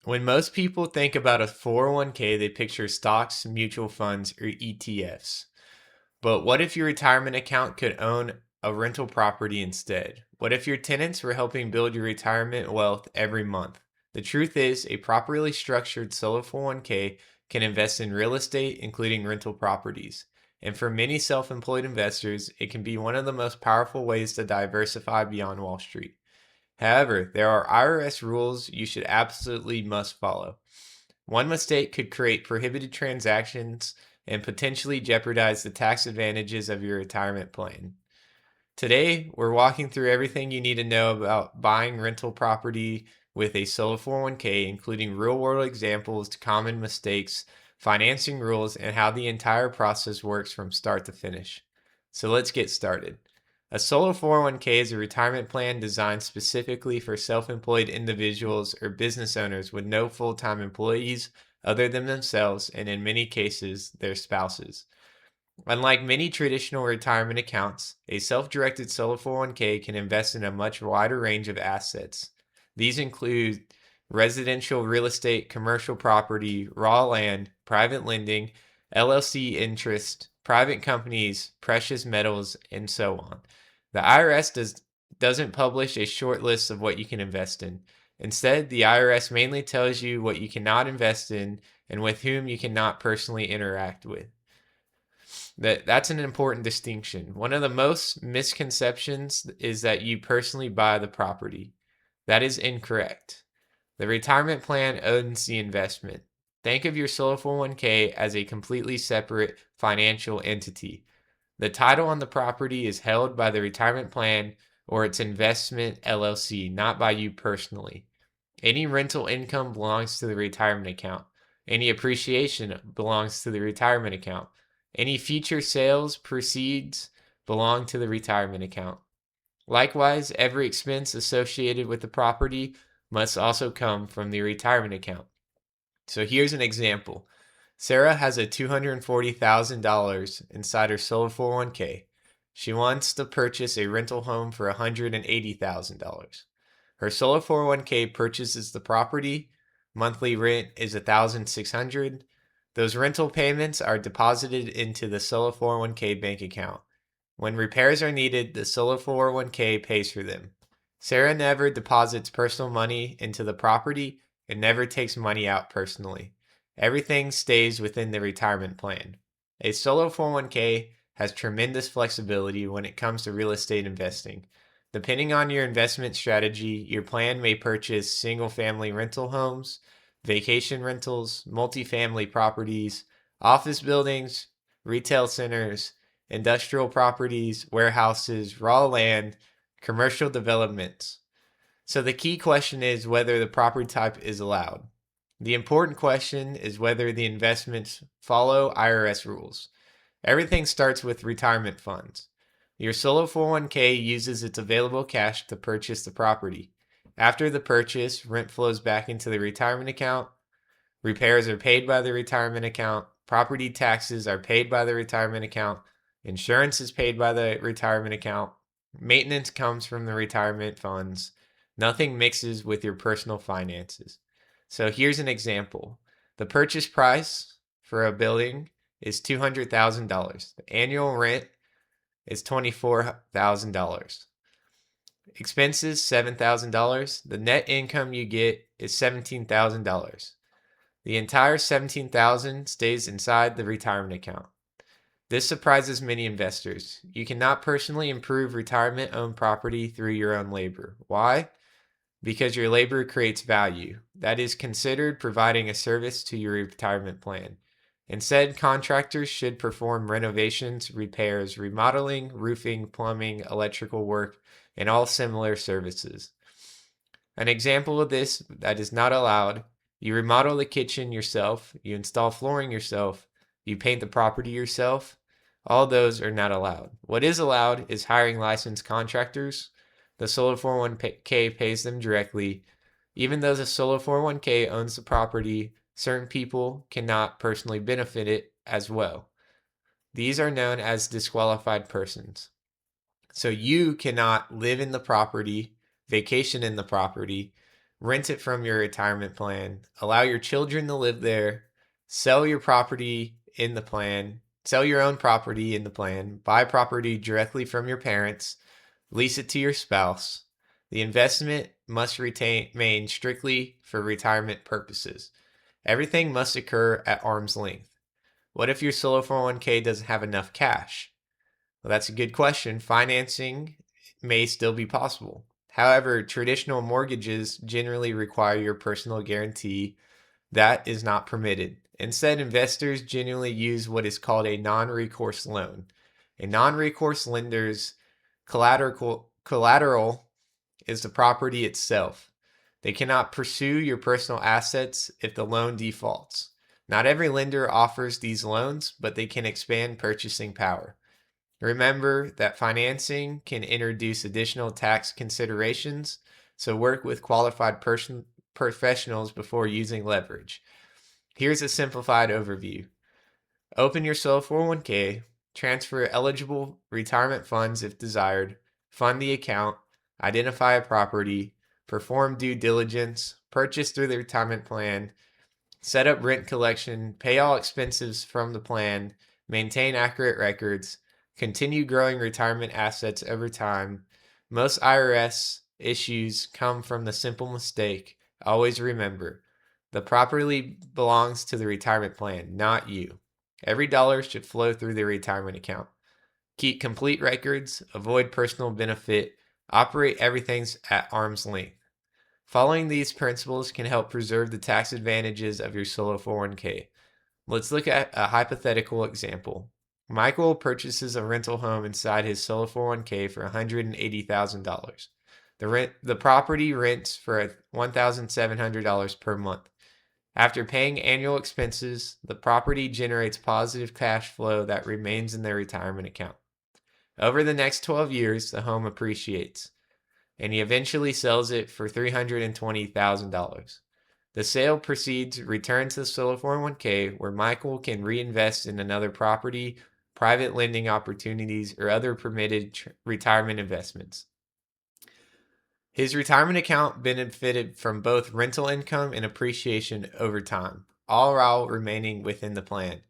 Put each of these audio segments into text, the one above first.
When most people think about a 401k, they picture stocks, mutual funds, or ETFs. But what if your retirement account could own a rental property instead? What if your tenants were helping build your retirement wealth every month? The truth is, a properly structured solo 401k can invest in real estate, including rental properties. And for many self employed investors, it can be one of the most powerful ways to diversify beyond Wall Street. However, there are IRS rules you should absolutely must follow. One mistake could create prohibited transactions and potentially jeopardize the tax advantages of your retirement plan. Today, we're walking through everything you need to know about buying rental property with a solo 401k, including real world examples, common mistakes, financing rules, and how the entire process works from start to finish. So let's get started. A solo 401k is a retirement plan designed specifically for self employed individuals or business owners with no full time employees other than themselves, and in many cases, their spouses. Unlike many traditional retirement accounts, a self directed solo 401k can invest in a much wider range of assets. These include residential real estate, commercial property, raw land, private lending, LLC interest, private companies, precious metals, and so on. The IRS doesn't publish a short list of what you can invest in. Instead, the IRS mainly tells you what you cannot invest in and with whom you cannot personally interact with. That's an important distinction. One of the most misconceptions is that you personally buy the property. That is incorrect. The retirement plan owns the investment. Think of your solo 401k as a completely separate financial entity. The title on the property is held by the retirement plan or its investment LLC, not by you personally. Any rental income belongs to the retirement account. Any appreciation belongs to the retirement account. Any future sales proceeds belong to the retirement account. Likewise, every expense associated with the property must also come from the retirement account. So here's an example. Sarah has a $240,000 inside her solo 401k. She wants to purchase a rental home for $180,000. Her solo 401k purchases the property. Monthly rent is $1,600. Those rental payments are deposited into the solo 401k bank account. When repairs are needed, the solo 401k pays for them. Sarah never deposits personal money into the property and never takes money out personally. Everything stays within the retirement plan. A solo 401k has tremendous flexibility when it comes to real estate investing. Depending on your investment strategy, your plan may purchase single family rental homes, vacation rentals, multifamily properties, office buildings, retail centers, industrial properties, warehouses, raw land, commercial developments. So the key question is whether the property type is allowed. The important question is whether the investments follow IRS rules. Everything starts with retirement funds. Your solo 401k uses its available cash to purchase the property. After the purchase, rent flows back into the retirement account. Repairs are paid by the retirement account. Property taxes are paid by the retirement account. Insurance is paid by the retirement account. Maintenance comes from the retirement funds. Nothing mixes with your personal finances. So here's an example. The purchase price for a building is $200,000. The annual rent is $24,000. Expenses, $7,000. The net income you get is $17,000. The entire $17,000 stays inside the retirement account. This surprises many investors. You cannot personally improve retirement-owned property through your own labor. Why? Because your labor creates value. That is considered providing a service to your retirement plan. Instead, contractors should perform renovations, repairs, remodeling, roofing, plumbing, electrical work, and all similar services. An example of this that is not allowed: you remodel the kitchen yourself, you install flooring yourself, you paint the property yourself. All those are not allowed. What is allowed is hiring licensed contractors. The solo 401k pays them directly. Even though the solo 401k owns the property, certain people cannot personally benefit it as well. These are known as disqualified persons. So you cannot live in the property, vacation in the property, rent it from your retirement plan, allow your children to live there, sell your property in the plan, sell your own property in the plan, buy property directly from your parents, lease it to your spouse. The investment must remain strictly for retirement purposes. Everything must occur at arm's length. What if your solo 401k doesn't have enough cash? Well, that's a good question. Financing may still be possible. However, traditional mortgages generally require your personal guarantee. That is not permitted. Instead, investors generally use what is called a non-recourse loan. A non-recourse lender's collateral is the property itself. They cannot pursue your personal assets if the loan defaults. Not every lender offers these loans, but they can expand purchasing power. Remember that financing can introduce additional tax considerations, so work with qualified professionals before using leverage. Here's a simplified overview. Open your solo 401k, transfer eligible retirement funds if desired, fund the account, identify a property, perform due diligence, purchase through the retirement plan, set up rent collection, pay all expenses from the plan, maintain accurate records, continue growing retirement assets over time. Most IRS issues come from the simple mistake. Always remember, the property belongs to the retirement plan, not you. Every dollar should flow through the retirement account. Keep complete records, avoid personal benefit, operate everything at arm's length. Following these principles can help preserve the tax advantages of your solo 401k. Let's look at a hypothetical example. Michael purchases a rental home inside his solo 401k for $180,000. The property rents for $1,700 per month. After paying annual expenses, the property generates positive cash flow that remains in their retirement account. Over the next 12 years, the home appreciates, and he eventually sells it for $320,000. The sale proceeds return to the solo 401k, where Michael can reinvest in another property, private lending opportunities, or other permitted retirement investments. His retirement account benefited from both rental income and appreciation over time, all while remaining within the plan.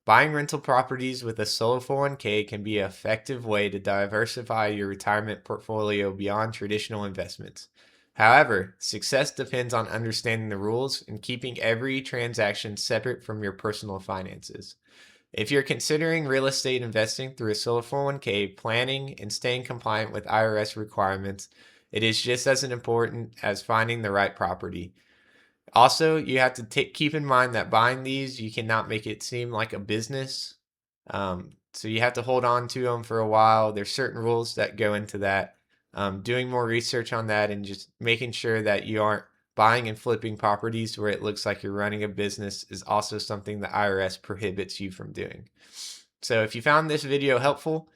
Buying rental properties with a solo 401k can be an effective way to diversify your retirement portfolio beyond traditional investments. However, success depends on understanding the rules and keeping every transaction separate from your personal finances. If you're considering real estate investing through a solo 401k, planning and staying compliant with IRS requirements, it is just as important as finding the right property. Also, you have to keep in mind that buying these, you cannot make it seem like a business. So you have to hold on to them for a while. There's certain rules that go into that. Doing more research on that and just making sure that you aren't buying and flipping properties where it looks like you're running a business is also something the IRS prohibits you from doing. So if you found this video helpful,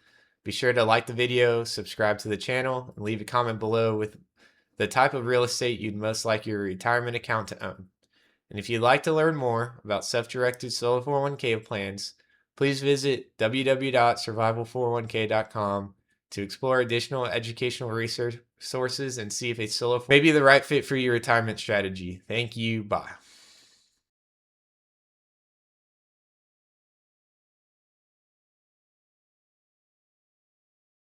be sure to like the video, subscribe to the channel, and leave a comment below with the type of real estate you'd most like your retirement account to own. And if you'd like to learn more about self-directed solo 401k plans, please visit www.survival401k.com to explore additional educational research sources and see if a solo may be the right fit for your retirement strategy. Thank you. Bye.